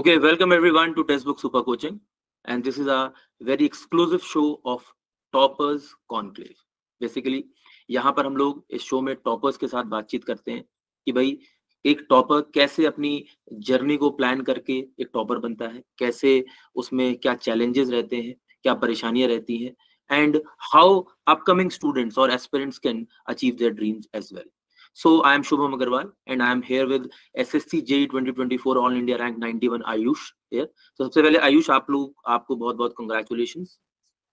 Okay, welcome everyone to Textbook Super Coaching, and this is a very exclusive show of Toppers Conclave. Basically, यहाँ पर हम लोग इस show में toppers के साथ बातचीत करते हैं कि भाई एक टॉपर कैसे अपनी जर्नी को प्लान करके एक टॉपर बनता है, कैसे उसमें क्या चैलेंजेस रहते हैं, क्या परेशानियां रहती हैं, एंड हाउ अपकमिंग स्टूडेंट्स और aspirants can achieve their dreams as well. So I am Shubham Agarwal and I am here with SSC JEE 2024 All India Rank 91 Ayush here. So सबसे पहले आयुष आपको बहुत-बहुत congratulations.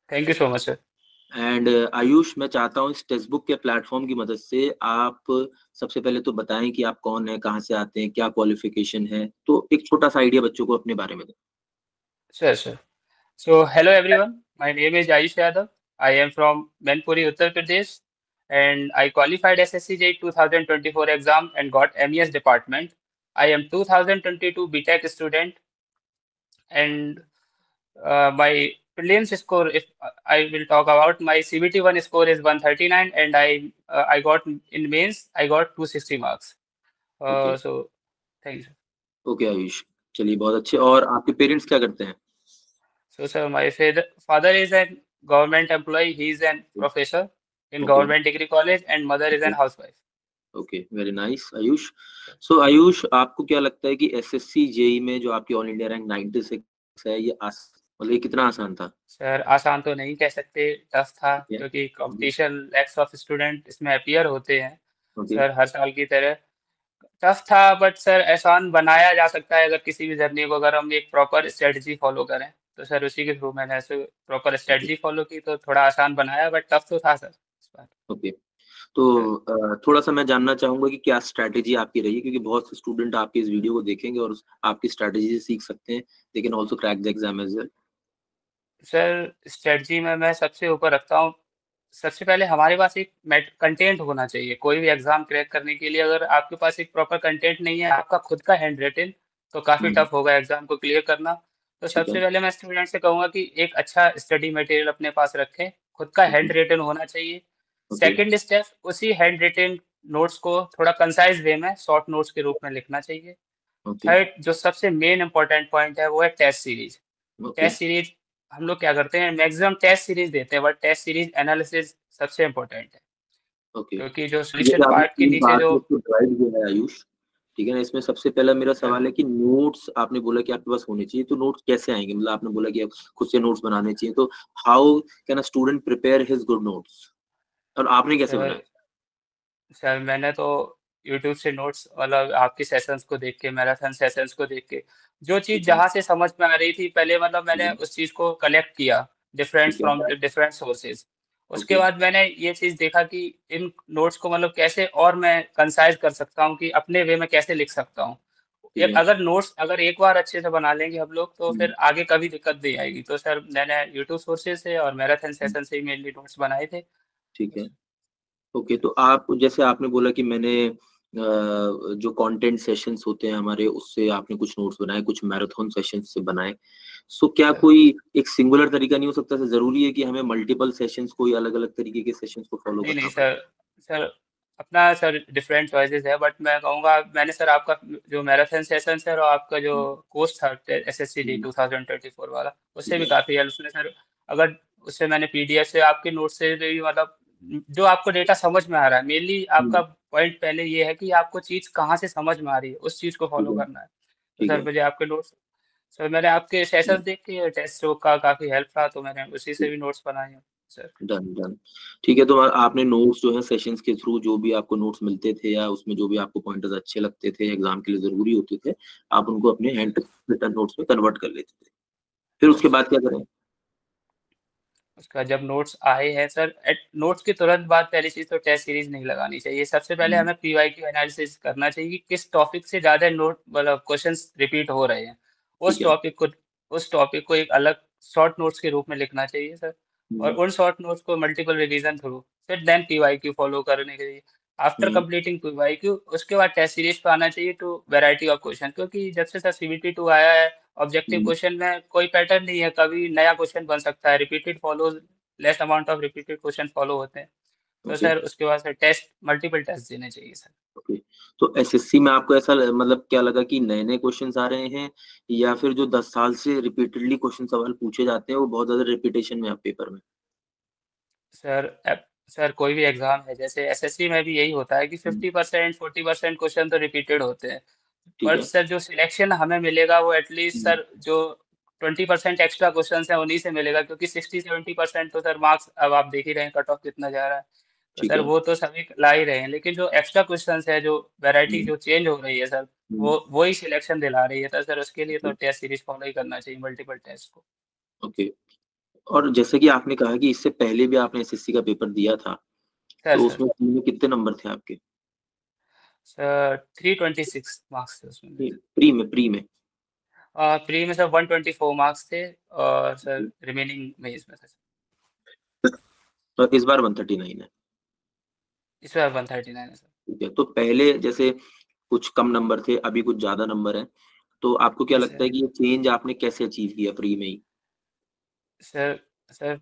Thank you so much sir. And Ayush, मैं चाहता हूँ इस text book के platform की मदद से आप सबसे पहले तो बताएं कि आप कौन हैं, कहाँ से आते हैं, क्या क्वालिफिकेशन है, तो एक छोटा सा आइडिया बच्चों को अपने बारे में दें. Sir So hello everyone. My name is Ayush Yadav. I am from Mainpuri, Uttar Pradesh, and I qualified SSC JEE 2024 exam and got MES department. I am 2022 BTech student, and my prelims score, if I will talk about, my CBT 1 score is 139, and I got in mains I got 260 marks. Okay. So thank you. Okay Ayush, चलिए बहुत अच्छे. और आपके parents क्या करते हैं? So, sir, my father is a government employee. He is a professor in Okay. government degree college, and mother is a housewife. Okay, very nice Ayush. So Ayush, आपको क्या लगता है कि एसएससी जेई में जो आपकी ऑल इंडिया रैंक 96 है, ये मतलब ये कितना आसान था? सर आसान तो नहीं कह सकते, टफ था, क्योंकि कंपटीशन लैक्स ऑफ स्टूडेंट इसमें अपीयर होते हैं. सर हर साल की तरह टफ था, बट सर आसान बनाया जा सकता है अगर किसी भी जर्नी को अगर हम एक प्रॉपर स्ट्रेटजी फॉलो करें. तो सर उसी के थ्रू मैंने ऐसे प्रॉपर स्ट्रेटजी फॉलो की तो थोड़ा आसान बनाया, बट टफ तो था सर इस बार. ओके, तो थोड़ा सा मैं जानना चाहूंगा कि क्या स्ट्रैटेजी आपकी रही, क्योंकि बहुत से स्टूडेंट आपके इस वीडियो को देखेंगे और आपकी स्ट्रैटेजी से सीख सकते हैं. They can also crack the exam as well. Sir strategy में मैं सबसे ऊपर रखता हूँ, सबसे पहले हमारे पास एक कंटेंट होना चाहिए. कोई भी एग्जाम क्रैक करने के लिए अगर आपके पास एक प्रॉपर कंटेंट नहीं है, आपका खुद का हैंड रिटन, तो काफ़ी टफ होगा एग्जाम को क्लियर करना. तो सबसे पहले मैं स्टूडेंट से कहूँगा कि एक अच्छा स्टडी मटेरियल अपने पास रखें, खुद का हैंड रिटन होना चाहिए. सेकेंड स्टेप, उसी हैंड रिटन नोट्स को थोड़ा कंसाइज वे में शॉर्ट नोट्स के रूप में लिखना चाहिए. थर्ड, जो सबसे मेन इंपॉर्टेंट पॉइंट है वो है टेस्ट सीरीज. टेस्ट सीरीज हम लोग क्या करते हैं, मैक्सिमम टेस्ट सीरीज देते हैं, बट टेस्ट सीरीज एनालिसिस सबसे इम्पोर्टेंट है. क्योंकि जो सॉल्यूशन पार्ट के नीचे जो है आयुष, ठीक है ना, इसमें सबसे पहला मेरा सवाल है कि नोट्स आपने बोला कि आपके पास होने चाहिए, तो नोट्स कैसे आएंगे? मतलब आपने बोला कि खुद से नोट्स बनाने चाहिए, तो how can a student prepare his good notes, और आपने कैसे बनाया? सर मैंने तो यूट्यूब से नोट्स, मतलब आपके सेशंस को देख के, मैराथन सेशंस को देख के, जो चीज जहां से समझ में आ रही थी पहले, मतलब मैंने उस चीज को कलेक्ट किया फ्रॉम डिफरेंट सोर्सेज. उसके बाद मैंने ये चीज देखा कि इन नोट्स को मतलब कैसे और मैं कंसाइज कर सकता हूँ, कि अपने वे में कैसे लिख सकता हूँ. अगर नोट्स अगर एक बार अच्छे से बना लेंगे हम लोग, तो फिर आगे कभी दिक्कत नहीं आएगी. तो सर मैंने यूट्यूब सोर्सेज से और मैराथन सेशन से ही मेनली नोट्स बनाए थे. ठीक है. ओके, तो आप जैसे आपने बोला कि मैंने जो कंटेंट सेशंस होते हैं हमारे, उससे आपने कुछ नोट्स बनाए, कुछ मैराथन सेशंस से बनाए. सो क्या कोई एक सिंगुलर तरीका नहीं हो सकता? जरूरी है कि हमें मल्टीपल सेशंस, कोई अलग अलग तरीके के सेशंस को फॉलो करना? नहीं सर अपना सर डिफरेंट चॉइसेस है, बट मैं कहूँगा मैंने सर आपका जो मैराथन सेशन है और आपका जो कोर्स था एसएससी JEE 2024 वाला, उससे भी काफ़ी हेल्प है सर. अगर उससे मैंने पीडीएफ से आपके नोट से भी, मतलब जो आपको डेटा समझ में आ रहा है, मेनली आपका पॉइंट पहले ये है कि आपको चीज़ कहाँ से समझ में आ रही है, उस चीज़ को फॉलो करना है. तो सर मुझे आपके नोट्स, सर मैंने आपके सेशंस देख के टेस्ट का काफ़ी हेल्प रहा, तो मैंने उसी से भी नोट्स बनाए हैं सर. डन. ठीक है, तो आपने नोट्स जो है सेशंस के थ्रू, जो भी आपको नोट्स मिलते थे या उसमें जो भी आपको पॉइंटर्स अच्छे लगते थे, एग्जाम के लिए जरूरी होते थे, आप उनको अपने हैंड रिटन नोट्स में कन्वर्ट कर लेते थे. फिर उसके बाद क्या करें? उसका जब नोट्स आए हैं सर, नोट्स के तुरंत बाद पहली चीज तो टेस्ट सीरीज नहीं लगानी चाहिए. सबसे पहले हमें पीवाईक्यू एनालिसिस करना चाहिए कि किस टॉपिक से ज्यादा नोट, मतलब क्वेश्चंस रिपीट हो रहे हैं. उस टॉपिक को एक अलग शॉर्ट नोट्स के रूप में लिखना चाहिए सर. और उन शॉर्ट नोट्स को मल्टीपल रिवीजन थ्रू फिर देन पीवाईक्यू फॉलो करने के लिए. आफ्टर कंप्लीटिंग पीवाईक्यू, उसके बाद टेस्ट सीरीज पे आना चाहिए टू वैरायटी ऑफ क्वेश्चन. क्योंकि जब से सर सीबीटी 2 आया है, ऑब्जेक्टिव क्वेश्चन में कोई पैटर्न नहीं है, कभी नया क्वेश्चन बन सकता है, repeated follows, less amount of repeated question follow होते हैं. तो ओके। सर उसके बाद सर टेस्ट मल्टीपल टेस्ट देने चाहिए सर। ओके। तो एसएससी में आपको ऐसा मतलब क्या लगा कि नए-नए क्वेश्चंस आ रहे हैं या फिर जो 10 साल से रिपीटेडली क्वेश्चन सवाल पूछे जाते हैं वो बहुत ज़्यादा रिपीटेशन में है पेपर में? सर सर कोई भी एग्जाम है जैसे एसएससी में भी यही होता है कि हुँ, 50% 40% क्वेश्चन तो रिपीटेड होते हैं। ठीक बट है। सर जो सिलेक्शन हमें मिलेगा वो एटलीस्ट हुँ, सर जो 20% एक्स्ट्रा क्वेश्चन है उन्हीं से मिलेगा, क्योंकि 60-70% तो सर मार्क्स अब आप देख ही रहे हैं कट ऑफ कितना जा रहा है। तो ठीक सर है। वो तो सभी ला ही रहे हैं, लेकिन जो एक्स्ट्रा क्वेश्चन है, जो वैरायटी हुँ, जो चेंज हो रही है सर, हुँ, वो ही सिलेक्शन दिला रही है। तो सर उसके लिए तो ओके, टेस्ट सीरीज फॉलो ही करना चाहिए, मल्टीपल टेस्ट को। ओके। और जैसे कि आपने कहा कि इससे पहले भी आपने एसएससी का पेपर दिया था, सर तो सर उसमें प्री में कितने नंबर थे आपके? सर 326 मार्क्स थे उसमें मेरे। प्री में? प्री में सर 124 मार्क्स थे, और सर रिमेनिंग में इसमें था। और इस बार 139 है। इस बार 139 है सर। ठीक है, तो पहले जैसे कुछ कम नंबर थे, अभी कुछ ज़्यादा नंबर हैं, तो आपको क्या यस लगता सर। है कि ये चेंज आपने कैसे अचीव किया प्री में ही? सर सर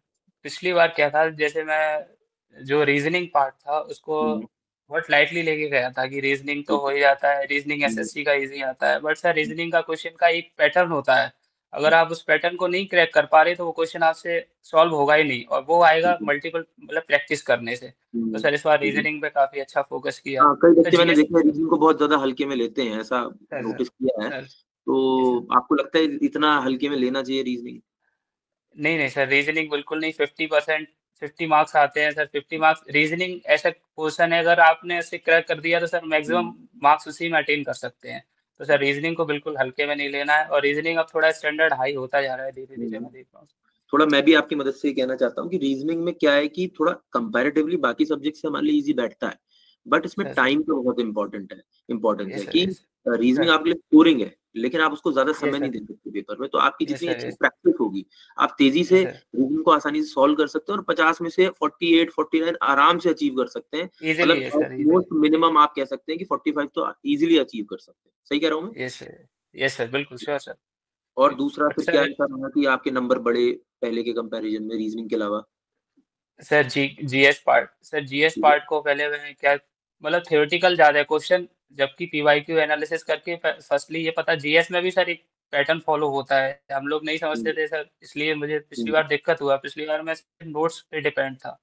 पिछली बार क्या था, जैसे मैं जो रीजनिंग पार्ट था उसको हुँ, बहुत लाइटली लेके गया था कि रीजनिंग तो ठीक हो है। ही जाता है, रीजनिंग हुँ, एसएससी का इजी आता है। बट सर हुँ, रीजनिंग का क्वेश्चन का एक पैटर्न होता है, हुँ, अगर आप उस पैटर्न को नहीं क्रैक कर पा रहे तो वो क्वेश्चन आपसे सॉल्व होगा ही नहीं, और वो आएगा ठीक है। मल्टीपल मतलब प्रैक्टिस करने से। तो हुँ, सर इस बार ठीक है। रीजनिंग पे काफी अच्छा फोकस किया। हाँ, कई तो बच्चे मैंने जीएस। देखा है रीजनिंग को बहुत ज़्यादा हल्के में लेते हैं, ऐसा सर सर नोटिस किया है। Sir yes sir. तो आपको लगता है इतना हल्के में लेना चाहिए रीजनिंग? नहीं, नहीं सर, रीज़निंग बिल्कुल नहीं। 50% 50 मार्क्स आते हैं सर, 50 मार्क्स रीज़निंग ऐसा पोर्शन है, अगर आपने उसे क्रैक कर दिया तो सर मैक्सिमम हुँ, मार्क्स उसी में अटेन कर सकते हैं। तो सर रीज़निंग को बिल्कुल हल्के में नहीं लेना है, और रीज़निंग अब थोड़ा स्टैंडर्ड हाई होता जा रहा है धीरे-धीरे, हुँ। मैं देख रहा हूँ। थोड़ा मैं भी आपकी मदद से ये कहना चाहता हूँ कि रीज़निंग में क्या है कि थोड़ा कंपैरेटिवली बाकी सब्जेक्ट से हमारे लिए ईज़ी बैठता है। बट इसमें सर सर टाइम का बहुत इम्पोर्टेंस है यस सर कि यस रीज़निंग सर आपके लिए स्कोरिंग है, लेकिन आप उसको ज़्यादा यस समय नहीं सर दे सकते पेपर में। तो आपकी यस जितनी सर अच्छी यस प्रैक्टिस होगी, आप तेज़ी से यस सर रीज़निंग को आसानी से सॉल्व कर सकते हैं और 50 में से 48, 49 आराम से अचीव कर सकते हैं। ईज़िली मतलब yes at sir easily most minimum आप कह सकते हैं कि 45 तो ईज़िली अचीव कर सकते हैं। सही कह रहा हूँ मैं? यस सर बिल्कुल श्योर सर। और दूसरा बट फिर क्या सर ऐसा रहा कि आपके नंबर बढ़े पहले के कंपैरिज़न में रीज़निंग के अलावा? Sir GS part, sir GS ठीक है। पार्ट को पहले मैंने क्या मतलब थ्योरेटिकल ज्यादा है क्वेश्चन, जबकि पीवाईक्यू एनालिसिस करके फर्स्टली ये पता जीएस में भी सर एक पैटर्न फॉलो होता है, हम लोग नहीं हुँ, समझते थे सर, इसलिए मुझे पिछली हुँ, बार दिक्कत हुआ। पिछली बार मैं नोट्स पे डिपेंड था,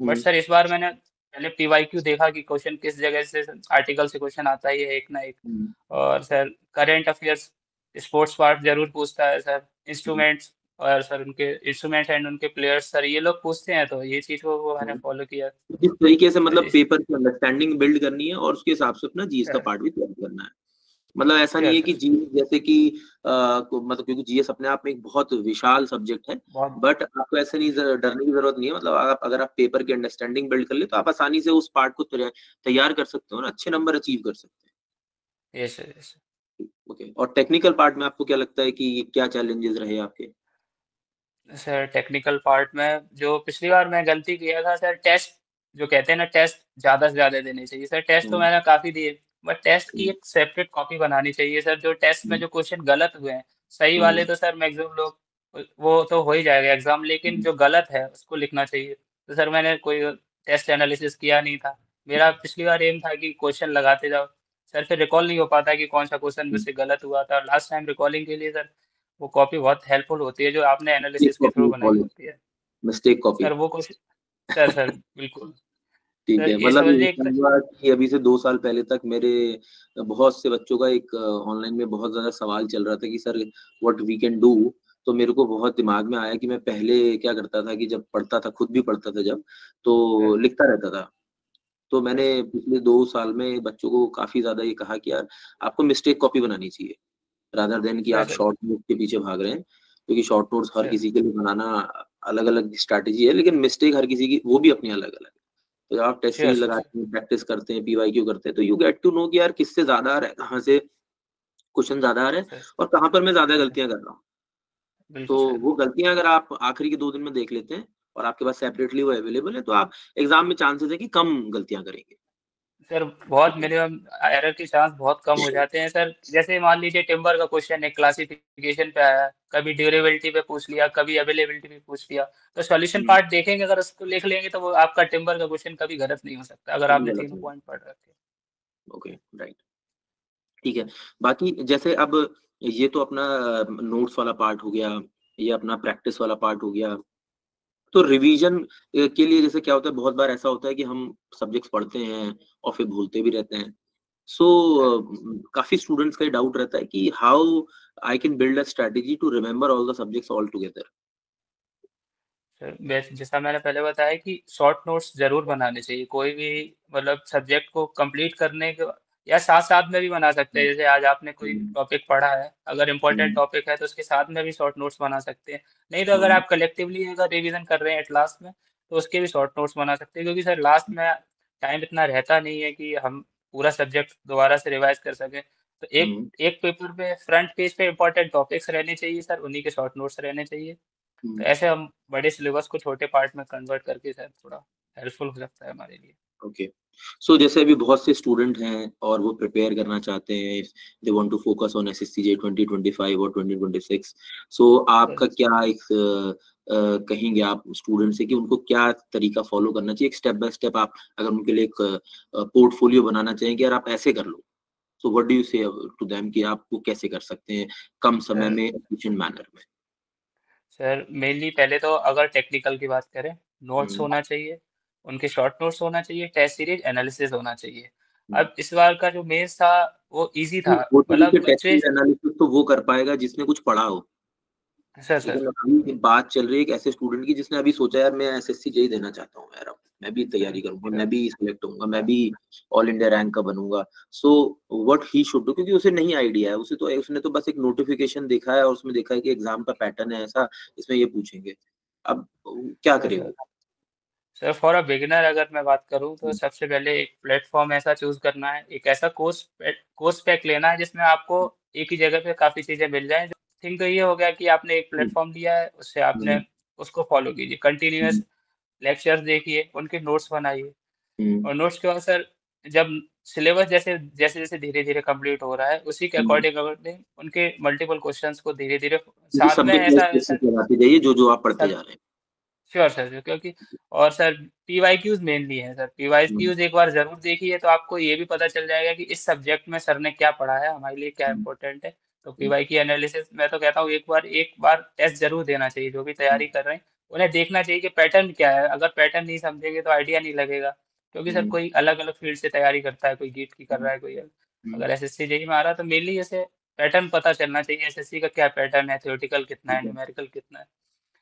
बट हुँ, सर इस बार मैंने पहले पीवाईक्यू देखा कि क्वेश्चन किस जगह से आर्टिकल से क्वेश्चन आता ही है एक ना एक। हुँ, और sir current affairs, sports part जरूर पूछता है सर, हुँ, इंस्ट्रूमेंट्स और सर उनके इंस्ट्रूमेंट्स एंड उनके प्लेयर्स सर ये लोग पूछते हैं, तो ये चीज़ को वो मैंने हुँ। फॉलो किया। जिस तरीके से सर मतलब इस पेपर की अंडरस्टैंडिंग बिल्ड करनी है और उसके हिसाब से अपना जीएस का सर पार्ट भी तैयार करना है। मतलब ऐसा नहीं सर है कि सर जीएस जैसे कि मतलब क्योंकि जीएस अपने आप में एक बहुत विशाल सब्जेक्ट है, बहुत बट आपको ऐसे नहीं डरने की ज़रूरत नहीं है। मतलब आप अगर आप पेपर की अंडरस्टैंडिंग बिल्ड कर ले, तो आप आसानी से उस पार्ट को तैयार कर सकते हो और अच्छे नंबर अचीव कर सकते यस सर यस हैं। ओके, और टेक्निकल पार्ट में आपको क्या लगता है कि क्या चैलेंजेस रहे आपके? सर टेक्निकल पार्ट में जो पिछली बार मैं गलती किया था सर, टेस्ट जो कहते हैं ना, टेस्ट ज़्यादा से ज़्यादा देने चाहिए सर। टेस्ट तो हुँ, मैंने काफ़ी दिए, बट टेस्ट की हुँ, एक सेपरेट कॉपी बनानी चाहिए सर। जो टेस्ट में हुँ, जो क्वेश्चन गलत हुए हैं, सही हुँ, वाले तो सर मैक्सिमम लोग वो तो हो ही जाएगा एग्जाम, लेकिन हुँ, जो गलत है उसको लिखना चाहिए। तो सर मैंने कोई टेस्ट एनालिसिस किया नहीं था। मेरा पिछली बार एम था कि क्वेश्चन लगाते जाओ, सर फिर रिकॉल नहीं हो पाता कि कौन सा क्वेश्चन हुँ। मुझसे गलत हुआ था। लास्ट टाइम रिकॉलिंग के लिए सर वो कॉपी बहुत हेल्पफुल होती है जो आपने मिस्टेक एनालिसिस के थ्रू कॉपी बनाई कॉलेज होती है। Mistake copy. सर वो कुछ सर बिल्कुल। ठीक सर है, ये मतलब समझ लीजिए ऐसा एक हुआ कि अभी से 2 साल पहले तक मेरे बहुत से बच्चों का एक ऑनलाइन में बहुत ज़्यादा सवाल चल रहा था कि sir what we can do? तो मेरे को बहुत दिमाग में आया कि मैं पहले क्या करता था कि जब पढ़ता था, खुद भी पढ़ता था जब, तो सर लिखता रहता था। तो सर मैंने पिछले 2 साल में बच्चों को काफ़ी ज़्यादा ये कहा कि यार आपको मिस्टेक कॉपी बनानी चाहिए, रादर देन कि सर आप सर शॉर्ट नोट्स के पीछे भाग रहे हैं। क्योंकि शॉर्ट नोट्स हर सर किसी के लिए बनाना अलग-अलग स्ट्रैटेजी है, लेकिन मिस्टेक हर किसी की वो भी अपनी अलग-अलग है। तो जब आप टेस्ट श्योर सीरीज़ श्योर लगाते हैं, प्रैक्टिस करते हैं, पीवाईक्यू करते हैं, तो यू गेट टू नो कि यार किससे ज़्यादा आ रहा है, कहाँ से क्वेश्चन ज़्यादा आ रहा है सर और कहाँ पर मैं ज़्यादा सर गलतियाँ कर रहा हूँ। तो बिल्कुल सर। वो गलतियाँ अगर आप आखिरी के 2 दिन में देख लेते हैं और आपके पास सेपरेटली वो अवेलेबल है, तो आप एग्ज़ाम में चांसेस है कि कम गलतियाँ करेंगे। सर बहुत मिनिमम एरर के चांस बहुत कम हो जाते हैं सर। जैसे मान लीजिए टिम्बर का क्वेश्चन है, क्लासिफिकेशन पे आया, कभी ड्यूरेबिलिटी पे पूछ लिया, कभी अवेलेबिलिटी पे पूछ लिया, तो सॉल्यूशन हम्म, पार्ट देखेंगे, अगर उसको लिख लेंगे तो वो आपका टिम्बर का क्वेश्चन कभी गलत नहीं हो सकता, अगर कभी आपने गलत तीनों नहीं। पॉइंट पढ़ रखे। ओके, राइट, ठीक है। बाकी जैसे अब ये तो अपना नोट्स वाला पार्ट हो गया, ये अपना प्रैक्टिस वाला पार्ट हो गया। तो रिवीजन के लिए जैसे क्या होता है, बहुत बार ऐसा होता है कि हम सब्जेक्ट्स पढ़ते हैं और फिर भूलते भी रहते हैं। सो सर काफ़ी स्टूडेंट्स का ये डाउट रहता है कि how I can build a strategy to remember all the subjects all together? Sir जैसा मैंने पहले बताया कि शॉर्ट नोट्स जरूर बनाने चाहिए, कोई भी मतलब सब्जेक्ट को कंप्लीट करने के, या साथ साथ में भी बना सकते हैं। हुँ, जैसे आज आपने कोई हुँ, टॉपिक पढ़ा है, अगर इम्पोर्टेंट हुँ, टॉपिक है तो उसके साथ में भी शॉर्ट नोट्स बना सकते हैं। नहीं तो अगर हुँ, आप कलेक्टिवली अगर रिवीजन कर रहे हैं एट लास्ट में, तो उसके भी शॉर्ट नोट्स बना सकते हैं, क्योंकि सर लास्ट में टाइम इतना रहता नहीं है कि हम पूरा सब्जेक्ट दोबारा से रिवाइज कर सकें। तो एक हुँ, एक पेपर पे फ्रंट पेज पे इंपॉर्टेंट टॉपिक्स रहने चाहिए सर, उन्हीं के शॉर्ट नोट्स रहने चाहिए। तो हुँ। ऐसे हम बड़े सिलेबस को छोटे पार्ट में कन्वर्ट करके शायद थोड़ा हेल्पफुल हो सकता है हमारे लिए। ओके। सो जैसे अभी बहुत से स्टूडेंट हैं और वो प्रिपेयर करना चाहते हैं, they want to focus on SSC JE 2025 और 2026। सो आपका सर क्या एक कहेंगे आप स्टूडेंट से कि उनको क्या तरीका फॉलो करना चाहिए? एक स्टेप बाय स्टेप आप अगर उनके लिए एक पोर्टफोलियो बनाना चाहें कि यार आप ऐसे कर लो। सो व्हाट डू यू से टू देम कि आप वो कैसे कर सकते हैं कम समय सर में एफिशिएंट मैनर में? सर मेनली पहले तो अगर टेक्निकल की बात करें, नोट्स हुँ, होना चाहिए, उनके शॉर्ट नोट्स होना चाहिए, टेस्ट सीरीज एनालिसिस होना चाहिए। हुँ। अब इस बार का जो मेंस था वो इजी था, वो तो देखिए मतलब टेस्ट बच्चे। एनालिसिस तो वो कर पाएगा जिसने कुछ पढ़ा हो। सर लेकिन सर अभी बात चल रही है एक ऐसे स्टूडेंट की जिसने अभी सोचा यार मैं एसएससी जेईई देना चाहता हूँ यार अब, मैं भी सर तैयारी करूँगा, सर मैं भी सिलेक्ट होऊँगा, मैं हाँ, भी ऑल इंडिया रैंक का बनूँगा। So what he should do क्योंकि उसे नहीं आइडिया है, उसे तो उसने तो बस एक नोटिफ़िकेशन देखा है और उसमें देखा है कि एग्ज़ाम का पैटर्न है ऐसा, इसमें ये पूछेंगे। अब क्या सर करे सर वो? सर फॉर अ बिगिनर अगर मैं बात करूँ तो हुँ, सबसे पहले एक प्लेटफॉर्म ऐसा चूज करना है, एक ऐसा कोर्स पैक लेना है जिसमें आपको एक ही जगह पे काफ़ी चीज़ें मिल जाएँ। थिंक तो ये हो गया कि आपने एक हुँ, प्लेटफॉर्म लिया है, उससे आपने हुँ, उसको फॉलो कीजिए, हुँ, कंटिन्यूअस लेक्चर्स देखिए, उनके नोट्स बनाइए। हुँ, और नोट्स के बाद सर जब सिलेबस जैसे-जैसे धीरे-धीरे कंप्लीट हो रहा है, उसी के हुँ। अकॉर्डिंग अकॉर्डिंग उनके मल्टीपल क्वेश्चंस को धीरे-धीरे मुझे साथ में सब्जेक्ट वाइज़ ऐसा है क्वेश्चंस सर। लगाते जाइए जो आप पढ़ते सब जा रहे हैं। श्योर सर, क्योंकि और सर पीवाईक्यूज़ मेनली हैं सर। हुँ, पीवाईक्यूज़ एक बार ज़रूर देखिए तो आपको ये भी पता चल जाएगा कि इस सब्जेक्ट में सर ने क्या पढ़ाया है, हमारे लिए क्या हुँ, इम्पोर्टेंट है। तो हुँ, पीवाईक्यू एनालिसिस मैं तो कहता हूँ एक बार टेस्ट ज़रूर देना चाहिए, जो भी हुँ, तैयारी कर रहे हैं, उन्हें देखना चाहिए कि पैटर्न क्या है। अगर पैटर्न नहीं समझेंगे तो आइडिया नहीं लगेगा। क्योंकि सर हुँ, कोई अलग-अलग फील्ड से तैयारी करता है, कोई गीट की कर हुँ, रहा है, कोई हुँ। अगर एसएससी जेईई में आ रहा है तो मेनली जैसे पैटर्न पता चलना चाहिए, एसएससी का क्या पैटर्न है, थ्योरेटिकल कितना है, ठीक है, न्यूमेरिकल कितना है।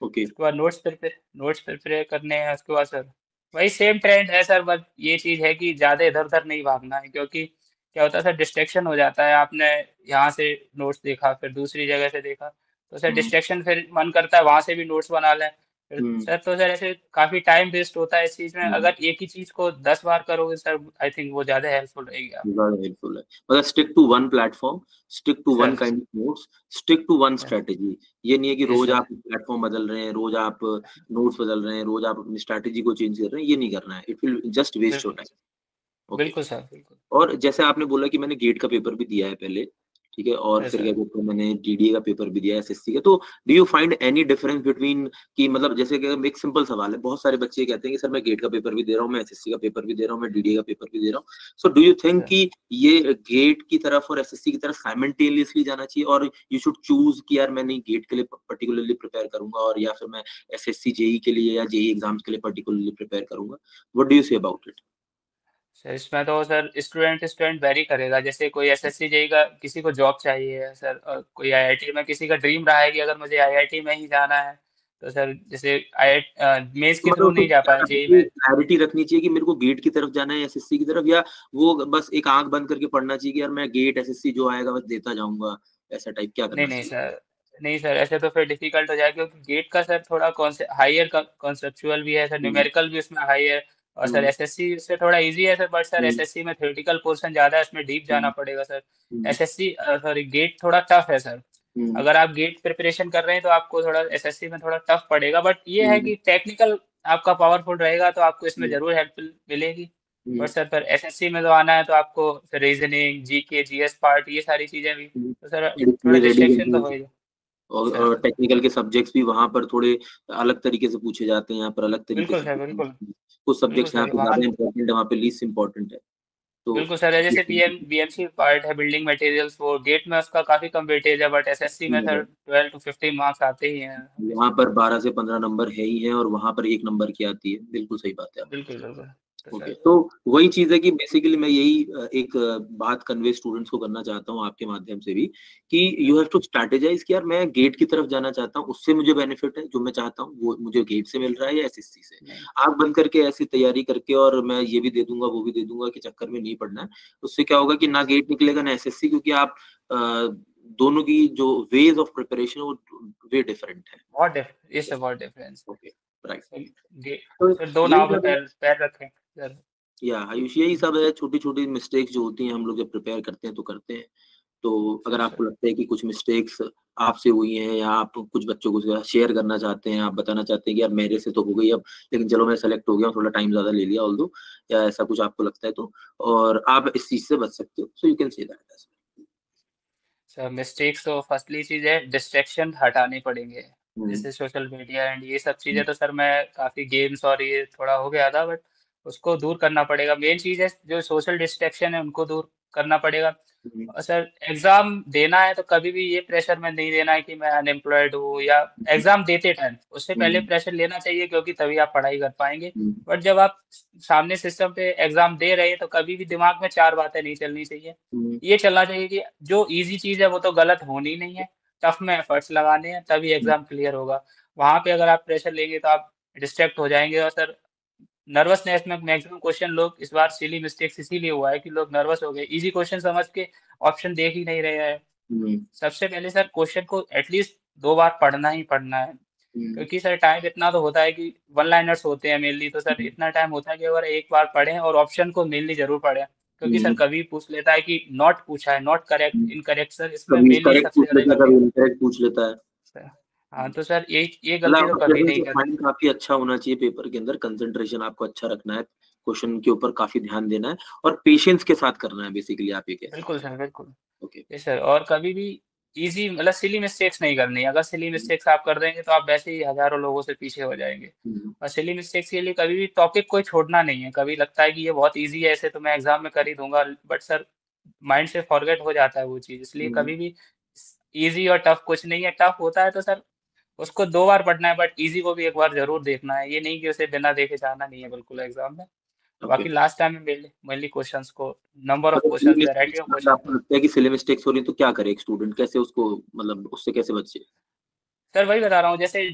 ओके। उसके बाद नोट्स प्रिपेयर करने हैं। उसके बाद सर वही सेम ट्रेंड है सर, बस ये चीज़ है कि ज़्यादा इधर-उधर नहीं भागना है, क्योंकि क्या होता है सर, डिस्ट्रैक्शन हो जाता है। आपने यहाँ से नोट्स देखा, फिर दूसरी जगह से देखा, तो सर हुँ, डिस्ट्रैक्शन, फिर मन करता है वहाँ से भी नोट्स बना लें। फिर हुँ। सर ऐसे काफ़ी टाइम वेस्ट होता है इस चीज़ में। हुँ, अगर एक ही चीज़ को 10 बार करोगे सर, आई थिंक वो ज़्यादा हेल्पफुल रहेगी आप। बड़ा हेल्पफुल है। मतलब stick to one platform, stick to one sir kind of notes, stick to one sir strategy. ये नहीं है कि जी रोज़ सर। आप प्लेटफ़ॉर्म बदल रहे हैं, रोज़ आप नोट्स बदल रहे हैं, रोज़ आप अपनी स्ट्रैटेजी को चेंज कर रहे हैं, ये नहीं करना है। It will just waste your बिल्कुल, टाइम। ओके। बिल्कुल सर, बिल्कुल। और जैसे आपने बोला कि मैंने गेट का पेपर भी दिया है पहले, ठीक है? और सर फिर सर क्या कहते हैं मैंने डीडीए का पेपर भी दिया है, एसएससी का। तो do you find any difference between कि मतलब जैसे कि एक सिंपल सवाल है, बहुत सारे बच्चे कहते हैं कि सर मैं गेट का पेपर भी दे रहा हूँ, मैं एसएससी का पेपर भी दे रहा हूँ, मैं डीडीए का पेपर भी दे रहा हूँ। So do you think sir कि ये गेट की तरफ और एसएससी की तरफ साइमल्टेनियसली जाना चाहिए और यू शुड चूज़ कि यार मैं नहीं गेट के लिए पर्टिकुलरली प्रिपेयर करूँगा और या फिर मैं एसएससी जेईई के लिए या जेईई एग्ज़ाम्स के लिए पर्टिकुलरली प्रिपेयर करूँगा? What do you say about it? Sir इसमें तो सर स्टूडेंट स्टूडेंट वेरी करेगा। जैसे कोई एसएससी जेईई का किसी को जॉब चाहिए है सर, और कोई आईआईटी में किसी का ड्रीम रहा है कि अगर मुझे आईआईटी में ही जाना है, तो सर जैसे मेंस तो के मतलब थ्रू उसको नहीं जा क्या पाए जेईई ये में। क्लैरिटी रखनी चाहिए कि मेरे को गेट की तरफ जाना है एसएससी की तरफ या वो बस एक आँख बंद करके पढ़ना चाहिए कि यार मैं गेट एसएससी जो आएगा बस देता जाऊँगा, ऐसा टाइप क्या नहीं करना नहीं चाहिए? सर, नहीं सर, ऐसे तो फिर डिफिकल्ट हो जाएगा, क्योंकि गेट का सर थोड़ा हाइयर कॉन्सेप्चुअल भी है सर, हुँ, न्यूमेरिकल भी उसमें हाई है। और सर हुँ, एसएससी से थोड़ा इजी है sir, but sir hmm, SSC में थ्योरेटिकल पोर्शन ज़्यादा है, उसमें डीप जाना हुँ, पड़ेगा सर। हुँ, एसएससी सॉरी गेट थोड़ा टफ है सर। हुँ, अगर आप गेट प्रिपरेशन कर रहे हैं तो आपको थोड़ा एसएससी में थोड़ा टफ पड़ेगा, बट ये है हुँ, कि टेक्निकल आपका पावरफुल रहेगा तो आपको इसमें हुँ, ज़रूर हेल्प मिलेगी। बट सर पर एसएससी में तो आना है तो आपको रीजनिंग, जीके, जीएस पार्ट, ये सारी चीजें भी, तो सर थोड़ा एडिशनली रेडी डिस्ट्रैक्शन तो करनी, होएगा। सर और सर टेक्निकल के सब्जेक्ट्स भी वहाँ पर थोड़े अलग तरीके से पूछे जाते हैं, यहाँ पर अलग तरीके बिल्कुल से सर, पूछे बिल्कुल जाते हैं। कुछ बिल्कुल सब्जेक्ट्स यहाँ सर, पे वहाँ ज्यादा इंपॉर्टेंट है, वहाँ पे लीस्ट इंपॉर्टेंट है। तो बिल्कुल सर, जैसे बीएमसी पार्ट है बिल्डिंग मटेरियल्स, वो गेट में उसका काफी कम वेटेज है, बट एसएससी में सर 12 to 15 मार्क्स आते ही हैं वहाँ हमेशा। पर 12 से 15 नंबर है ही है, और वहाँ पर 1 नंबर की आती है। बिल्कुल सही बात है आपकी। बिल्कुल बिल्कुल। तो ओके, सर तो वही चीज़ है कि बेसिकली मैं यही एक बात कन्वे स्टूडेंट्स को करना चाहता हूँ आपके माध्यम से भी, कि यू हैव टू स्ट्रैटेजाइज़ कि यार मैं गेट की तरफ जाना चाहता हूँ, उससे मुझे बेनिफिट है, जो मैं चाहता हूँ वो मुझे गेट से मिल रहा है या एसएससी से। नहीं, आँख बंद करके ऐसी तैयारी करके और मैं ये भी दे दूँगा, वो भी दे दूँगा के चक्कर में नहीं पड़ना है। उससे क्या होगा कि ना गेट निकलेगा ना एसएससी, क्योंकि आप दोनों की जो वेज़ ऑफ प्रिपरेशन है वो वे डिफरेंट है। बहुत डिफ इससे बहुत डिफरेंस। Okay, right. सर गे तो सर 2 यही नाव पे सब है। पैर पैर रखें सर। या आयुष, यही सब है, छोटी-छोटी मिस्टेक्स जो होती हैं हम लोग जब प्रिपेयर करते हैं तो करते हैं। तो अगर सर आपको सर लगता है कि कुछ मिस्टेक्स आपसे हुई हैं या आप कुछ बच्चों को शेयर करना चाहते हैं, आप बताना चाहते हैं कि यार मेरे से तो हो गई अब, लेकिन चलो मैं सेलेक्ट हो गया हूँ, थोड़ा टाइम ज़्यादा ले लिया ऑल्दो, या ऐसा कुछ आपको लगता है तो, और आप इस चीज़ से बच सकते हो, so you can say that as sir mistakes तो फर्स्टली चीज़ है, डिस्ट्रैक्शन हटाने पड़ेंगे। वेल। जैसे सोशल मीडिया एंड ये सब हुँ, चीज़ें तो सर मैं काफ़ी गेम्स और ये थोड़ा हो गया था, बट उसको दूर करना पड़ेगा। मेन चीज़ है जो सोशल डिस्ट्रैक्शन है उनको दूर करना पड़ेगा। हुँ, और सर एग्ज़ाम देना है तो कभी भी ये प्रेशर में नहीं देना है कि मैं अनएम्प्लॉयड हूँ, या हुँ, एग्ज़ाम देते टाइम उससे पहले हुँ, प्रेशर लेना चाहिए, क्योंकि तभी आप पढ़ाई कर पाएँगे। हुँ, बट जब आप सामने सिस्टम पे एग्ज़ाम दे रहे हैं तो कभी भी दिमाग में 4 बातें नहीं चलनी चाहिए। हुँ, ये चलना चाहिए कि जो ईज़ी चीज़ है वो तो गलत होनी नहीं है, टफ में एफर्ट्स लगाने हैं तभी हुँ, एग्ज़ाम क्लियर होगा। वहाँ पे अगर आप प्रेशर लेंगे तो आप डिस्ट्रैक्ट हो जाएँगे, और सर नर्वसनेस में मैक्सिमम क्वेश्चन लोग इस बार सिली मिस्टेक्स इसीलिए हुआ है कि लोग नर्वस हो गए। ईज़ी क्वेश्चन समझ के ऑप्शन देख ही नहीं रहे हैं। हुँ, सबसे पहले सर क्वेश्चन को एटलीस्ट 2 बार पढ़ना ही पढ़ना है। हुँ, क्योंकि सर टाइम इतना तो होता है कि वन लाइनर्स होते हैं मेनली, तो सर हुँ, इतना टाइम होता है कि अगर एक बार पढ़ें और ऑप्शन को मेनली ज़रूर पढ़ें। क्योंकि सर हुँ, कभी पूछ लेता है कि नॉट पूछा है, not correct, hmm. Incorrect, sir इसमें कभी मेनली करेक्ट सबसे पूछ ज़्यादा लेता है, गलती कभी होती इनकरेक्ट पूछ लेता है। है। हाँ, तो सर ये मतलब गलती तो आपका कभी प्रेजेंस नहीं ऑफ करनी। माइंड काफ़ी अच्छा होना चाहिए पेपर के अंदर, कंसंट्रेशन आपको अच्छा रखना है, क्वेश्चन के ऊपर काफ़ी ध्यान देना है और पेशेंस के साथ करना है, बेसिकली आप ये कह बिल्कुल सकते हैं। सर, बिल्कुल। ओके। यस सर, और कभी भी ईज़ी मतलब सिली मिस्टेक्स नहीं करनी है। अगर सिली हुँ, मिस्टेक्स आप कर देंगे तो आप वैसे ही हज़ारों लोगों से पीछे हो जाएँगे। हुँ, और सिली मिस्टेक्स के लिए कभी भी टॉपिक कोई छोड़ना नहीं है। कभी लगता है कि ये बहुत ईज़ी है, इसे तो मैं एग्ज़ाम में कर ही दूँगा, बट सर माइंड से फॉरगेट हो जाता है वो चीज़। इसलिए हुँ, कभी भी ईज़ी और टफ कुछ नहीं है। टफ होता है तो सर उसको 2 बार पढ़ना है, बट ईज़ी को भी एक बार ज़रूर देखना है। ये नहीं कि उसे बिना देखे जाना नहीं है बिल्कुल एग्ज़ाम में। ओके। बाकी लास्ट टाइम में मेनली मेनली क्वेश्चन्स को, नंबर ऑफ अगर सिली क्वेश्चन्स, वैरायटी मिस्टेक्स, ऑफ अगर क्वेश्चन आपको को। लगता है कि सिली मिस्टेक्स हो रही है तो क्या करे एक स्टूडेंट? कैसे उसको, मतलब उससे कैसे बचे? सर वही बता रहा हूँ, जैसे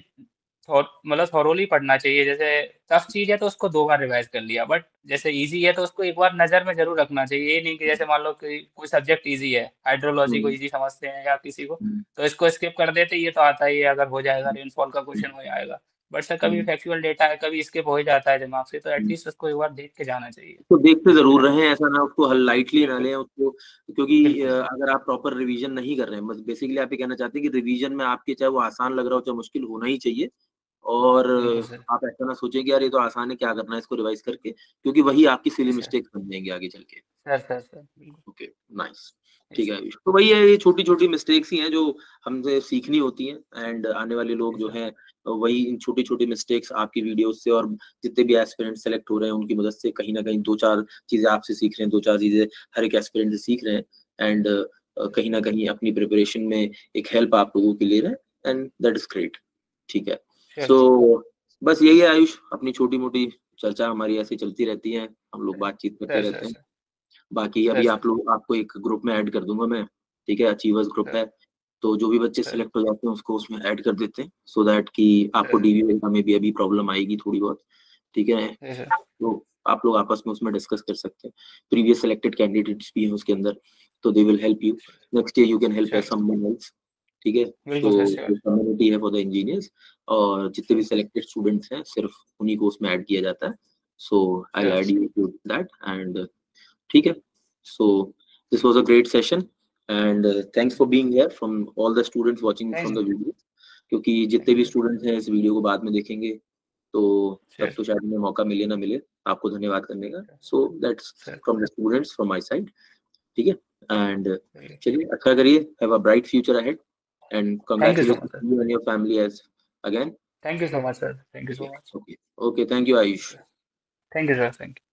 मतलब थॉरोली पढ़ना चाहिए। जैसे टफ चीज़ है तो उसको 2 बार रिवाइज़ कर लिया, बट जैसे ईज़ी है तो उसको एक बार नज़र में ज़रूर रखना चाहिए। ये नहीं कि जैसे मान लो कि कोई सब्जेक्ट ईज़ी है, हाइड्रोलॉजी को हुँ, ईज़ी समझते हैं या किसी को, हुँ, तो इसको स्किप कर देते, ये तो आता ही है, अगर हो जाएगा, हुँ, रेनफॉल का हुँ, क्वेश्चन हो जाएगा। बट सर कभी हुँ, फैक्चुअल डेटा है, कभी स्किप हो ही जाता है दिमाग से, तो हुँ। एटलीस्ट उसको एक बार देख के जाना चाहिए। उसको देखते ज़रूर सर रहें, ऐसा ना उसको लाइटली ना बिल्कुल, लें उसको, क्योंकि बिल्कुल सर। अगर आप प्रॉपर रिवीजन नहीं कर रहे हैं, बस बेसिकली आप ये कहना चाहते हैं कि रिवीजन में आपके चाहे वो आसान लग रहा हो, चाहे मुश्किल होना ही चाहिए, और बिल्कुल सर। आप ऐसा ना सोचें कि यार ये तो आसान है, क्या करना है इसको रिवाइज़ करके, क्योंकि वही आपकी सिली यस सर। मिस्टेक्स बन जाएँगी आगे चल के। सर, बिल्कुल। Okay, nice. यस ठीक है सर। आयुष। तो वही है, ये छोटी-छोटी मिस्टेक्स ही हैं जो हमसे सीखनी होती हैं, एंड आने वाले लोग यस जो सर। हैं वही इन छोटी-छोटी मिस्टेक्स आपकी वीडियोज़ से और जितने भी एस्पिरेंट सेलेक्ट हो रहे हैं उनकी मदद से कहीं न कहीं 2-4 चीज़ें आपसे सीख रहे हैं, 2-4 चीज़ें हर एक एस्पिरेंट से सीख रहे हैं, एंड यस कहीं न कहीं अपनी प्रिपरेशन में एक हेल्प आप लोगों की ले रहे हैं, एंड दैट इज़ ग्रेट। ठीक है। Sure sir. सो बस यही है आयुष, अपनी छोटी-मोटी चर्चा हमारी ऐसे चलती रहती है, हम लोग बातचीत करते सर, सर, रहते हैं। सर। बाकी सर, अभी सर, आप लोग, आपको एक ग्रुप में ऐड कर दूँगा मैं, ठीक है? अचीवर्स ग्रुप सर, है, तो जो भी बच्चे सर, सेलेक्ट हो जाते हैं उसको उसमें ऐड कर देते हैं, सो दैट कि आपको सर, डीवी वगैरह में भी अभी प्रॉब्लम आएगी थोड़ी बहुत, ठीक है? सर, सर, तो आप लोग आपस में उसमें डिस्कस कर सकते हैं। प्रीवियस सेलेक्टेड कैंडिडेट्स भी हैं उसके अंदर, तो they will help you. Next year you can help sure, someone else, ठीक है? बिल्कुल सर, सो श्योर, जो कम्युनिटी है फॉर द इंजीनियर्स, और जितने भी श्योर, सेलेक्टेड स्टूडेंट्स हैं, सिर्फ उन्हीं को उसमें ऐड किया जाता है। So I will sure, add you to that, and ठीक है? So this was a great session, and thanks for being here from all the students watching thank from you, the video, क्योंकि जितने thank भी you, students हैं इस video को बाद में देखेंगे, तो तब Sure. तो शायद हमें मौका मिले ना मिले आपको धन्यवाद करने का। So that's Sure. From the students from my side, ठीक है। एंड चलिए, चलिए अच्छा करिए, have a bright future ahead and Thank you so congratulation much, sir. To you and your family as again. Thank you so much, sir. Thank you so much. Okay okay, thank you Ayush. Thank you, sir. Thank you.